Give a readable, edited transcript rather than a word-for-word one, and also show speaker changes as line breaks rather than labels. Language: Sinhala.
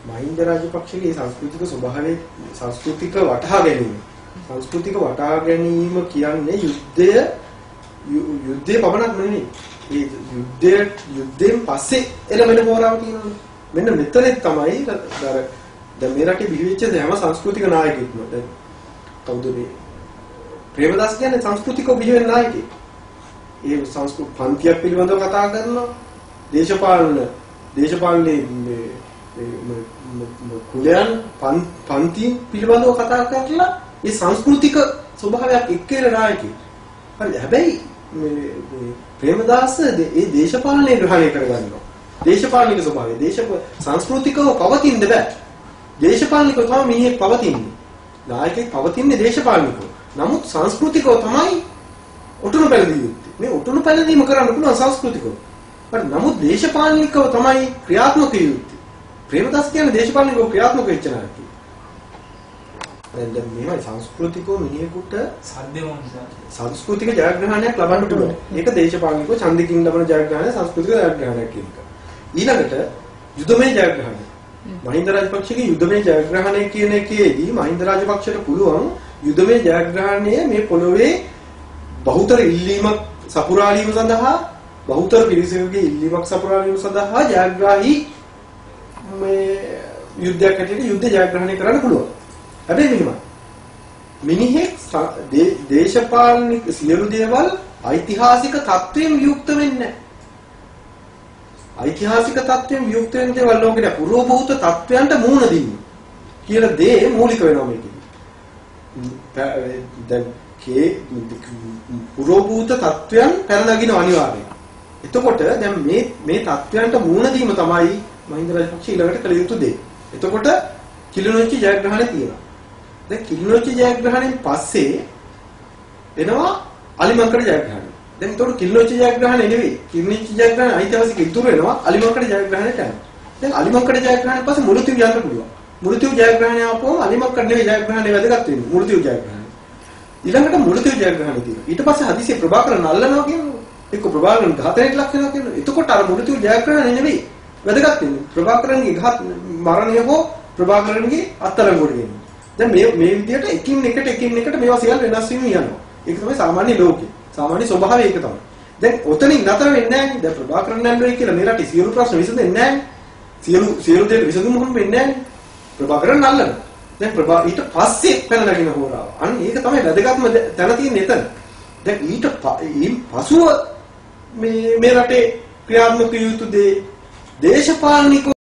මහින්ද රාජපක්ෂගේ සංස්කෘතික ස්වභාවය සංස්කෘතික වටහා ගැනීම කියන්නේ යුද්ධය පමණක් නෙවෙයි. ඒ යුද්ධයෙන් පස්සේ එළවෙන හෝරාව තියෙනවා. මෙන්න මෙතන තමයි දැන් මේ රටේ බිහිවෙච්ච හැම සංස්කෘතික නායකයෙක්ම දැන් කවුද මේ ප්‍රේමදාස කියන්නේ සංස්කෘතිකව බිහි වෙන නායකයෙක්. ඒ සංස්කෘත පන්තියක් පිළිබඳව කතා කරනවා. දේශපාලනේ කුලයන් පන්ති පිළිබඳව කතා කරලා ඒ සංස්කෘතික ස්වභාවයක් එක්කේන නායකයෙක්. හරි හැබැයි මේ ප්‍රේමදාස ඒ දේශපාලනේ ග්‍රහණය කරගන්නවා. දේශපාලනික ස්වභාවය සංස්කෘතිකව පවතින්න බෑ. දේශපාලනිකව තමයි මිනිහෙක් පවතින්නේ. නායකයෙක් පවතින්නේ දේශපාලනිකව. නමුත් සංස්කෘතිකව තමයි ඔටුනු පැලදිය යුත්තේ. මේ ඔටුනු පැලදීම කරන්න පුළුවන් සංස්කෘතිකව. හරි නමුත් දේශපාලනිකව තමයි ක්‍රියාත්මක යුත්තේ. ප්‍රේමදාස කියන්නේ දේශපාලනිකව ක්‍රියාත්මක වෙච්ච නායකයෙක්. දැන් මේවයි සංස්කෘතිකව මිනිහෙකුට සංස්කෘතික ජයග්‍රහණයක් ලබන්න පුළුවන්. ඒක දේශපාලනිකව ඡන්දකින් ලබන ජයග්‍රහණය සංස්කෘතික ජයග්‍රහණයක් කියන එක. ඊළඟට යුදමේ ජයග්‍රහණය. මහින්ද රාජපක්ෂගේ යුදමේ ජයග්‍රහණය කියන එකේදී මහින්ද රාජපක්ෂට පුළුවන් යුදමේ ජයග්‍රහණය මේ පොළොවේ බහුතර ඉල්ලීමක් සපුරාලීම සඳහා බහුතර පිරිසකගේ ඉල්ලීමක් සපුරාලීම සඳහා ජයග්‍රාහී මේ යුද්ධයක් හැටියට යුද්ධ ජයග්‍රහණය කරන්න පුළුවන්. හැබැයි මෙහෙමයි. මිනිහෙක් දේශපාලනික සියලු දේවල් ඓතිහාසික තත්ත්වයෙන් වියුක්ත වෙන්නේ නැහැ. ඓතිහාසික තත්ත්වයෙන් වියුක්ත වෙන දේවල් ලෝකෙට පුරෝභූත තත්ත්වයන්ට මුහුණ දෙන්න කියලා දේ මූලික වෙනවා මේකේ. දැන් පුරෝභූත තත්ත්වයන් පැනනගින අනිවාර්යයි. එතකොට දැන් මේ තත්ත්වයන්ට මුහුණ දීම තමයි මහින්ද රාජපක්ෂ ඊළඟට කළ යුතු දේ. එතකොට කිලිනොච්චි ජයග්‍රහණය තියෙනවා. දැන් කිලිනොච්චි ජයග්‍රහණයෙන් පස්සේ එනවා අලිමංකඩ ජයග්‍රහණය. දැන් ඒතකොට කිලිනොච්චි ජයග්‍රහණය නෙවෙයි. කිලිනොච්චි ජයග්‍රහණය ඓතිහාසික ඉතුරු වෙනවා අලිමංකඩ ජයග්‍රහණයට යනවා. දැන් අලිමංකඩ ජයග්‍රහණයෙන් පස්සේ මුළුතිව් යන්න පුළුවන්. මුළුතිව් ජයග්‍රහණය ආපුවම අලිමංකඩ නෙවෙයි ජයග්‍රහණය වැදගත් වෙන්නේ. මුළුතිව් ජයග්‍රහණය. ඊළඟට මුළුතිව් ජයග්‍රහණය තියෙනවා. ඊට පස්සේ හදිසියේ ප්‍රභාකරන් අල්ලනවා කියනවා. එක්ක ප්‍රභාකරන් ඝාතනයට ලක් වෙනවා කියනවා. එතකොට අර මුළුතිව් ජයග්‍රහණය නෙවෙයි වැදගත් වෙන්නේ. ප්‍රභාකරන්ගේ මරණය හෝ ප්‍රභාකරන්ගේ අත්අඩංගුවට ගෙන්නේ. දැන් මේ විදිහට එකින් එකට මේවා සියල්ල වෙනස් වෙමින් යනවා. ඒක තමයි සාමාන්‍ය ලෝකේ. සාමාන්‍ය ස්වභාවය ඒක තමයි. දැන් ඔතනින් නතර වෙන්නේ නැහැ. දැන් ප්‍රභාකරන් නන්දෝයි කියලා මේ රටේ සියලු ප්‍රශ්න විසඳෙන්නේ නැහැ. සියලු දේට විසඳුම් හම්බෙන්නේ නැහැ. ප්‍රභාකරන් නල්ලන. දැන් ඊට පස්සේ පැනනගින හොරාව. අන්න ඒක තමයි වැදගත්ම තැන තියෙන්නේ එතන. දැන් ඊට පසුව මේ රටේ ක්‍රියාත්මක යුතු දේ දේශපාලනික